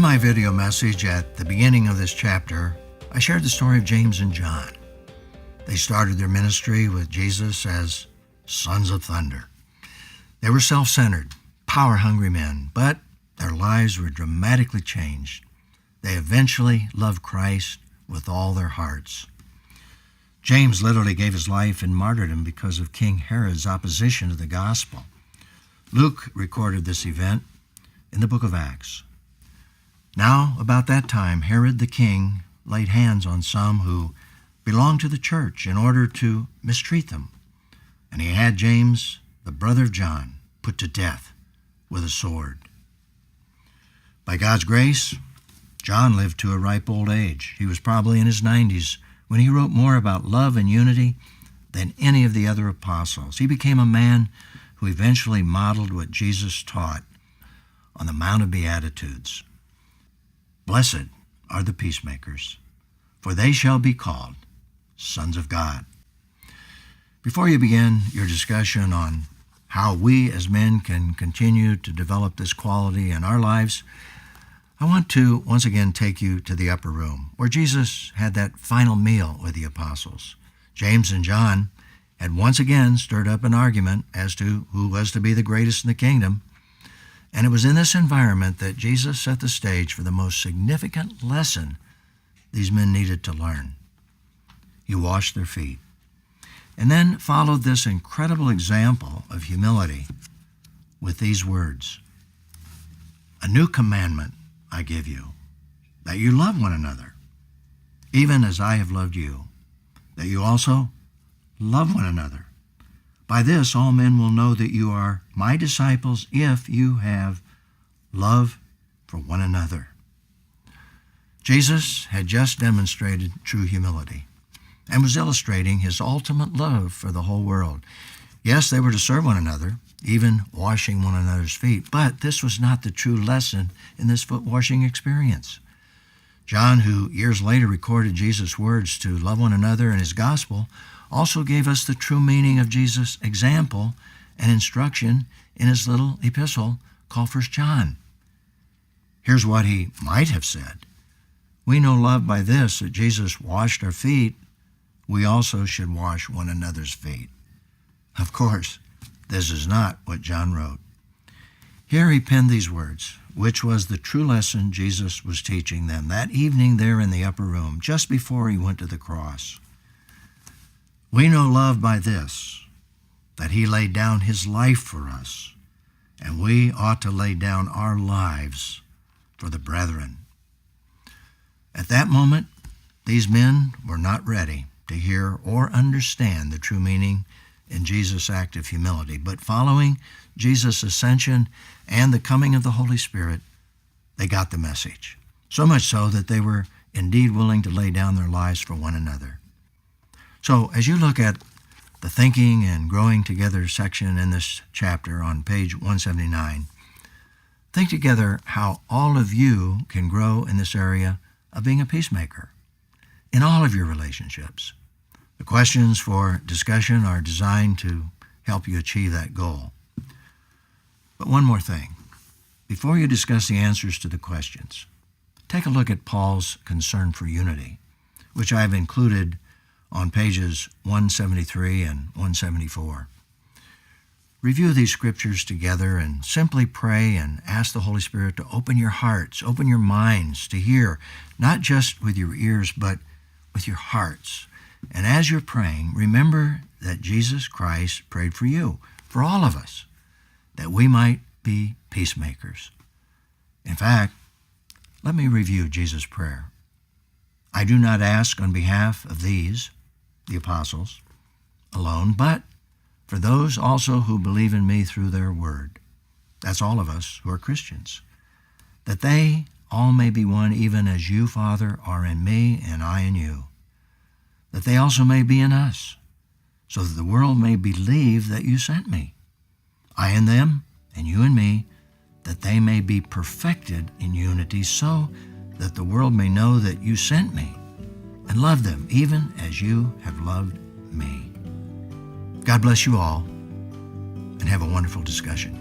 my video message at the beginning of this chapter, I shared the story of James and John. They started their ministry with Jesus as sons of thunder. They were self-centered, power-hungry men, but their lives were dramatically changed. They eventually loved Christ with all their hearts. James literally gave his life in martyrdom because of King Herod's opposition to the gospel. Luke recorded this event in the book of Acts. Now, about that time, Herod the king laid hands on some who belonged to the church in order to mistreat them. And he had James, the brother of John, put to death with a sword. By God's grace, John lived to a ripe old age. He was probably in his 90s when he wrote more about love and unity than any of the other apostles. He became a man who eventually modeled what Jesus taught on the Mount of Beatitudes. Blessed are the peacemakers, for they shall be called sons of God. Before you begin your discussion on how we as men can continue to develop this quality in our lives, I want to once again take you to the upper room where Jesus had that final meal with the apostles. James and John had once again stirred up an argument as to who was to be the greatest in the kingdom. And it was in this environment that Jesus set the stage for the most significant lesson these men needed to learn. He washed their feet, and then followed this incredible example of humility with these words: "A new commandment I give you, that you love one another, even as I have loved you, that you also love one another. By this all men will know that you are my disciples if you have love for one another." Jesus had just demonstrated true humility and was illustrating his ultimate love for the whole world. Yes, they were to serve one another, even washing one another's feet, but this was not the true lesson in this foot-washing experience. John, who years later recorded Jesus' words to love one another in his gospel, also gave us the true meaning of Jesus' example and instruction in his little epistle called 1 John. Here's what he might have said: "We know love by this, that Jesus washed our feet. We also should wash one another's feet." Of course, this is not what John wrote. Here he penned these words, which was the true lesson Jesus was teaching them that evening there in the upper room, just before he went to the cross. "We know love by this, that he laid down his life for us, and we ought to lay down our lives for the brethren." At that moment, these men were not ready to hear or understand the true meaning in Jesus' act of humility, but following Jesus' ascension and the coming of the Holy Spirit, they got the message, so much so that they were indeed willing to lay down their lives for one another. So as you look at the Thinking and Growing Together section in this chapter on page 179, think together how all of you can grow in this area of being a peacemaker in all of your relationships. The questions for discussion are designed to help you achieve that goal. But one more thing. Before you discuss the answers to the questions, take a look at Paul's concern for unity, which I have included on pages 173 and 174. Review these scriptures together and simply pray and ask the Holy Spirit to open your hearts, open your minds to hear, not just with your ears, but with your hearts. And as you're praying, remember that Jesus Christ prayed for you, for all of us, that we might be peacemakers. In fact, let me review Jesus' prayer. "I do not ask on behalf of these," the apostles, "alone, but for those also who believe in me through their word." That's all of us who are Christians. "That they all may be one, even as you, Father, are in me and I in you. That they also may be in us, so that the world may believe that you sent me. I in them, and you in me, that they may be perfected in unity, so that the world may know that you sent me and love them, even as you have loved me." God bless you all, and have a wonderful discussion.